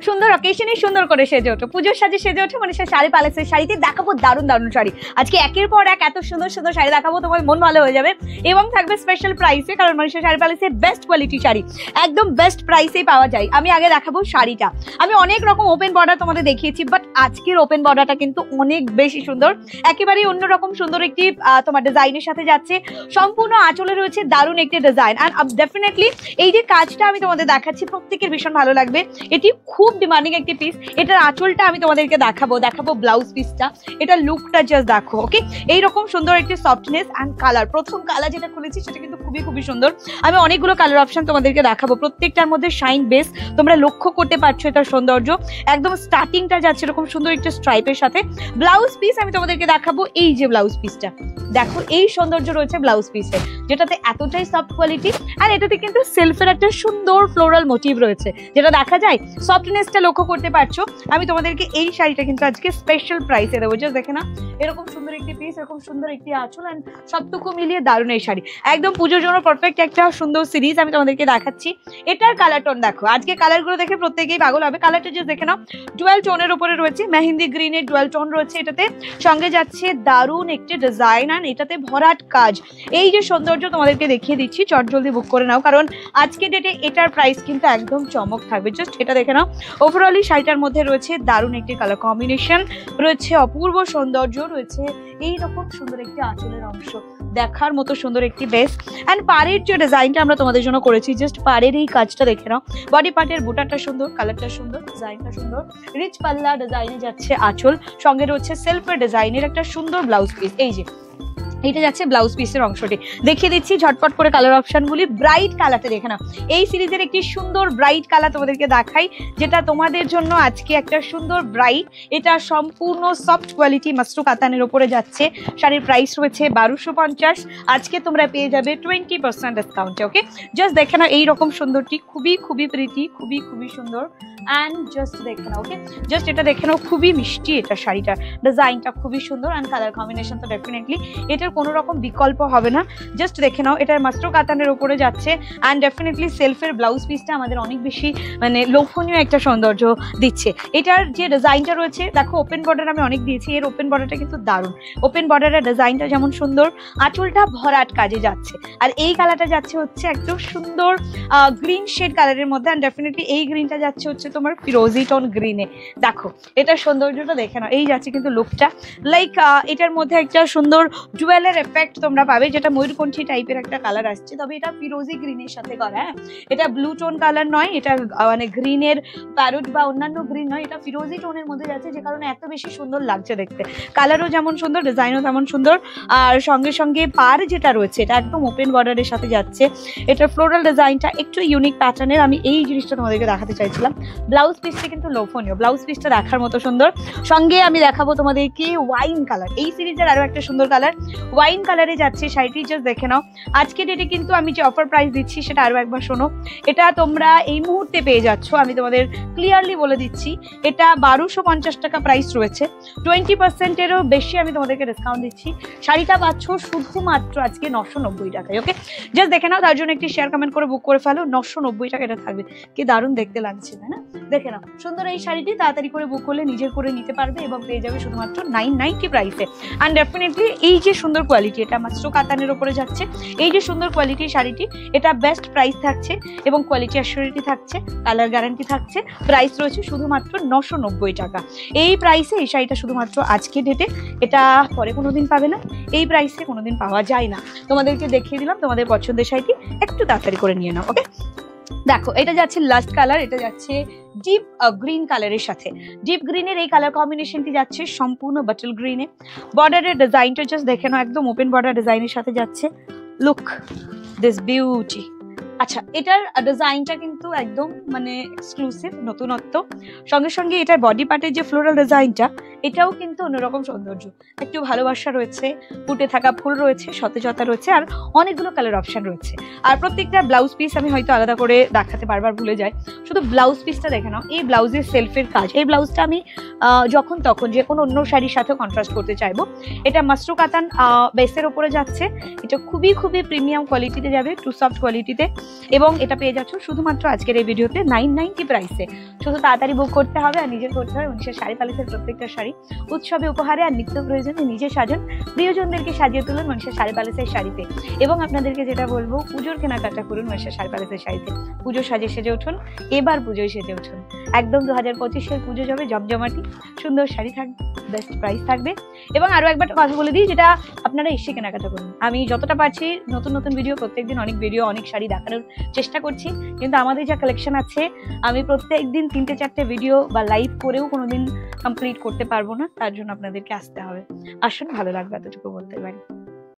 সুন্দর অকেশনে সুন্দর করে সেজে ওঠো, পুজোর সাজে সেজে ওঠো মনীষা শাড়ি প্যালেসের শাড়িতে। দেখাবো দারুণ দারুণ শাড়ি আজকে, একের পর এক এত সুন্দর সুন্দর শাড়ি দেখাবো, তোমার মন ভালো হয়ে যাবে এবং থাকবে স্পেশাল প্রাইসে, কারণ মনীষা শাড়ি প্যালেসে বেস্ট কোয়ালিটি শাড়ি একদম বেস্ট প্রাইসেই পাওয়া যায়। আমি আগে দেখাবো শাড়িটা, আমি অনেক রকম ওপেন বর্ডার তোমাদের দেখিয়েছি, বাট আজকের ওপেন বর্ডারটা কিন্তু অনেক বেশি সুন্দর, একেবারেই অন্যরকম সুন্দর একটি তোমার ডিজাইনের সাথে যাচ্ছে। সম্পূর্ণ আঁচলে রয়েছে দারুণ একটি ডিজাইন, আর ডেফিনেটলি এই যে কাজটা আমি তোমাদের দেখাচ্ছি প্রত্যেকের ভীষণ ভালো লাগবে। এটি খুব ডিমান্ডিং একটি পিস। এটার আঁচলটা আমি তোমাদেরকে দেখাবো ব্লাউজ পিসটা, এটা লুকটা জাস্ট দেখো। ওকে, এইরকম সুন্দর একটি সফটনেস অ্যান্ড কালার। প্রথম কালার যেটা খুলেছি সেটা কিন্তু খুবই খুবই সুন্দর। আমি অনেকগুলো কালার অপশন তোমাদেরকে দেখাবো, প্রত্যেকটার মধ্যে শাইন বেস তোমরা লক্ষ্য করতে পারছো এটার সৌন্দর্য। একদম স্টার্টিংটা যাচ্ছে এরকম সুন্দর একটা স্ট্রাইপের সাথে। ব্লাউজ পিস আমি তোমাদেরকে দেখাবো, এই যে ব্লাউজ পিসটা দেখো, এই সৌন্দর্য রয়েছে ব্লাউজ পিসে, যেটাতে এতটাই সফট কোয়ালিটি, আর এটাতে কিন্তু সেলফের একটা সুন্দর ফ্লোরাল মোটিভ রয়েছে যেটা দেখা যায়, সফটনেসটা লক্ষ্য করতে পারছো। আমি তোমাদেরকে এই শাড়িটা কিন্তু আজকে স্পেশাল প্রাইসে দেবো, জাস্ট দেখে না, এরকম সুন্দর একটি পিস, এরকম সুন্দর একটি আঁচল, অ্যান্ড সবটুকু মিলিয়ে দারুণ এই শাড়ি, একদম পুজোর জন্য পারফেক্ট একটা সুন্দর সিরিজ আমি তোমাদেরকে দেখাচ্ছি। এটার কালার টোন দেখো, আজকে কালারগুলো দেখে প্রত্যেকেই পাগল হবে। কালারটা জাস্ট দেখে নাও, ডুয়াল টোনের উপরে রয়েছে, মেহেন্দি গ্রিনের ডুয়াল টোন রয়েছে এটাতে, সঙ্গে যাচ্ছে দারুণ একটি ডিজাইন, আর এটাতে ভরাট কাজ। এই যে সৌন্দর্য তোমাদেরকে দেখিয়ে দিচ্ছি, চট জলদি বুক করে নাও, কারণ আজকে ডেটে এটার প্রাইস কিন্তু একদম চমক থাকবে। জাস্ট এটা দেখে নাও, ওভারঅলি শাড়িটার মধ্যে রয়েছে দারুণ একটি কালার কম্বিনেশন, রয়েছে অপূর্ব সৌন্দর্য, রয়েছে এইরকম সুন্দর একটি আঁচলের অংশ, দেখার মতো সুন্দর একটি বেস। অ্যান্ড পাড়ের যে ডিজাইনটা আমরা তোমাদের জন্য করেছি, জাস্ট পাড়ের এই কাজটা দেখে নাও, বডি পার্টের বুটারটা সুন্দর, কালারটা সুন্দর, ডিজাইনটা সুন্দর, রিচ পাল্লা ডিজাইনে যাচ্ছে আঁচল, সঙ্গে রয়েছে সেলফের ডিজাইনের একটা সুন্দর ব্লাউজ পিস। এই যে এটা যাচ্ছে ব্লাউজ পিসের অংশটি, দেখিয়ে দিচ্ছি ঝটপট করে কালার অপশনগুলি। ব্রাইট কালারটা দেখে নাও, এই সিরিজের একটি সুন্দর ব্রাইট কালার তোমাদেরকে দেখাই, যেটা তোমাদের জন্য আজকে একটা সুন্দর ব্রাইট। এটা সম্পূর্ণ সফট কোয়ালিটি মাসরু কাতানের উপরে যাচ্ছে, শাড়ির প্রাইস রয়েছে 1250, আজকে তোমরা পেয়ে যাবে 20% ডিসকাউন্টে। ওকে, জাস্ট দেখে নাও এইরকম সুন্দরটি, খুবই খুবই প্রিটি, খুবই খুবই সুন্দর। অ্যান্ড জাস্ট দেখে নাও, ওকে, জাস্ট এটা দেখে নাও, খুবই মিষ্টি এটা শাড়িটার ডিজাইনটা খুবই সুন্দর, অ্যান্ড কালার কম্বিনেশন তো ডেফিনেটলি এটার কোনো রকম বিকল্প হবে না। জাস্ট দেখে নাও, এটার মাস্টার কাতানের উপরে যাচ্ছে, অ্যান্ড ডেফিনেটলি সেলফের ব্লাউজ পিসটা আমাদের অনেক বেশি মানে লোভনীয় একটা সৌন্দর্য দিচ্ছে। এটার যে ডিজাইনটা রয়েছে দেখো, ওপেন বর্ডার আমি অনেক দিয়েছি, এর ওপেন বর্ডারটা কিন্তু দারুণ। ওপেন বর্ডারের ডিজাইনটা যেমন সুন্দর, আঁচলটা ভরাট কাজে যাচ্ছে, আর এই কালারটা যাচ্ছে হচ্ছে একদম সুন্দর গ্রিন শেড কালারের মধ্যে, অ্যান্ড ডেফিনেটলি এই গ্রিনটা যাচ্ছে হচ্ছে তোমার ফিরোজি টোন গ্রিনে। দেখো এটার সৌন্দর্যটা দেখে নাও, এই যাচ্ছে কিন্তু লুকটা, লাইক এটার মধ্যে একটা সুন্দর জুয়েলের এফেক্ট তোমরা পাবে, যেটা ময়ূরকণ্ঠী টাইপের একটা কালার আসছে, তবে এটা ফিরোজি গ্রিনের সাথে করা। হ্যাঁ, এটা ব্লু টোন কালার নয়, এটা মানে গ্রিনের প্যারোট বা অন্যান্য গ্রিন নয়, এটা ফিরোজি টোনের মধ্যে যাচ্ছে, যে কারণে এত বেশি সুন্দর লাগছে দেখতে। কালারও যেমন সুন্দর, ডিজাইনও তেমন সুন্দর, আর সঙ্গে সঙ্গে পার যেটা রয়েছে এটা একদম ওপেন বর্ডারের সাথে যাচ্ছে। এটার ফ্লোরাল ডিজাইনটা একটু ইউনিক প্যাটার্নের, আমি এই জিনিসটা তোমাদেরকে দেখাতে চাইছিলাম। ব্লাউজ পিসটা কিন্তু লোভনীয়, ব্লাউজ পিসটা দেখার মতো সুন্দর। সঙ্গে আমি দেখাবো তোমাদেরকে ওয়াইন কালার, এই সিরিজের আরো একটা সুন্দর কালার, ওয়াইন কালারে যাচ্ছে শাড়িটি, জাস্ট দেখে নাও। আজকে ডেটে কিন্তু আমি যে অফার প্রাইস দিচ্ছি সেটা আরো একবার শোনো, এটা তোমরা এই মুহূর্তে পেয়ে যাচ্ছ, আমি তোমাদের ক্লিয়ারলি বলে দিচ্ছি, এটা 1250 টাকা প্রাইস রয়েছে, 20%-এরও বেশি আমি তোমাদেরকে ডিসকাউন্ট দিচ্ছি। শাড়িটা পাচ্ছ শুধুমাত্র আজকে 990 টাকায়। ওকে, জাস্ট দেখে নাও, তার জন্য একটি শেয়ার কমেন্ট করে বুক করে ফেলো, 990 টাকা এটা থাকবে। কি দারুণ দেখতে লাগছে তাই না? দেখে নাও সুন্দর এই শাড়িটি, তাড়াতাড়ি করে বুক করলে নিজের করে নিতে পারবে এবং পেয়ে যাবে শুধুমাত্র 990 প্রাইসে। অ্যান্ড ডেফিনেটলি এই যে সুন্দর কোয়ালিটি, এটা মাত্র কাতানের উপরে যাচ্ছে, এই যে সুন্দর কোয়ালিটির শাড়িটি, এটা বেস্ট প্রাইস থাকছে এবং কোয়ালিটি অ্যাসিউরিটি থাকছে, কালার গ্যারান্টি থাকছে, প্রাইস রয়েছে শুধুমাত্র 990 টাকা। এই প্রাইসে এই শাড়িটা শুধুমাত্র আজকে ডেটে, এটা পরে কোনোদিন পাবে না, এই প্রাইসে কোনোদিন পাওয়া যায় না। তোমাদেরকে দেখিয়ে দিলাম, তোমাদের পছন্দের শাড়িটি একটু তাড়াতাড়ি করে নিয়ে নাও। ওকে, দেখো এটা যাচ্ছে লাস্ট কালার, এটা যাচ্ছে ডিপ গ্রিন কালারের সাথে। ডিপ গ্রিনের এই কালার কম্বিনেশনটি যাচ্ছে সম্পূর্ণ বাটল গ্রিনে, বর্ডারের ডিজাইনটা জাস্ট দেখে নাও, একদম ওপেন বর্ডার ডিজাইনের সাথে যাচ্ছে। Look this beauty. আচ্ছা, এটার ডিজাইনটা কিন্তু একদম মানে এক্সক্লুসিভ, নতুনত্ব। সঙ্গে সঙ্গে এটার বডি পার্টের যে ফ্লোরাল ডিজাইনটা, এটাও কিন্তু অন্যরকম সৌন্দর্য, একটু ভালোবাসা রয়েছে, ফুটে থাকা ফুল রয়েছে, সতেজতা রয়েছে, আর অনেকগুলো কালার অপশন রয়েছে। আর প্রত্যেকটা ব্লাউজ পিস আমি হয়তো আলাদা করে দেখাতে বারবার ভুলে যাই, শুধু ব্লাউজ পিসটা দেখে নাও। এই ব্লাউজের সেলফের কাজ, এই ব্লাউজটা আমি যখন তখন যে কোনো অন্য শাড়ির সাথে কন্ট্রাস্ট করতে চাইবো। এটা মাসরু কাতান বেসের ওপরে যাচ্ছে, এটা খুবই খুবই প্রিমিয়াম কোয়ালিটিতে যাবে, টু সফট কোয়ালিটিতে, এবং এটা পেয়ে যাচ্ছ শুধুমাত্র আজকের এই ভিডিওতে 990 প্রাইসে। শুধু তাড়াতাড়ি বুক করতে হবে আর নিজের করতে হবে। মনীষা শাড়ি প্যালেসের প্রত্যেকটা শাড়ি উৎসবে উপহারে আর নিত্য প্রয়োজনে নিজে সাজান, প্রিয়জনদেরকে সাজিয়ে তুলুন মনীষা শাড়ি প্যালেসের শাড়িতে। এবং আপনাদেরকে যেটা বলবো, পুজোর কেনাকাটা করুন মনীষা শাড়ি প্যালেসের শাড়িতে। পুজো সাজে সেজে উঠুন, এবার পুজোয় সেজে উঠুন। একদম 2025-এর পুজো যাবে জমজমাটি, সুন্দর শাড়ি থাকবে, বেস্ট প্রাইস থাকবে। এবং আরো একবার কথা বলে দিই, যেটা আপনারা এসে কেনাকাটা করুন। আমি যতটা পারছি নতুন নতুন ভিডিও, প্রত্যেকদিন অনেক ভিডিও, অনেক শাড়ি দেখানোর চেষ্টা করছি, কিন্তু আমাদের যা কালেকশন আছে আমি প্রত্যেকদিন 3-4টে ভিডিও বা লাইভ করেও কোনোদিন কমপ্লিট করতে পারবো না। তার জন্য আপনাদেরকে আসতে হবে। আসুন, ভালো লাগবে, এতটুকু বলতে পারি।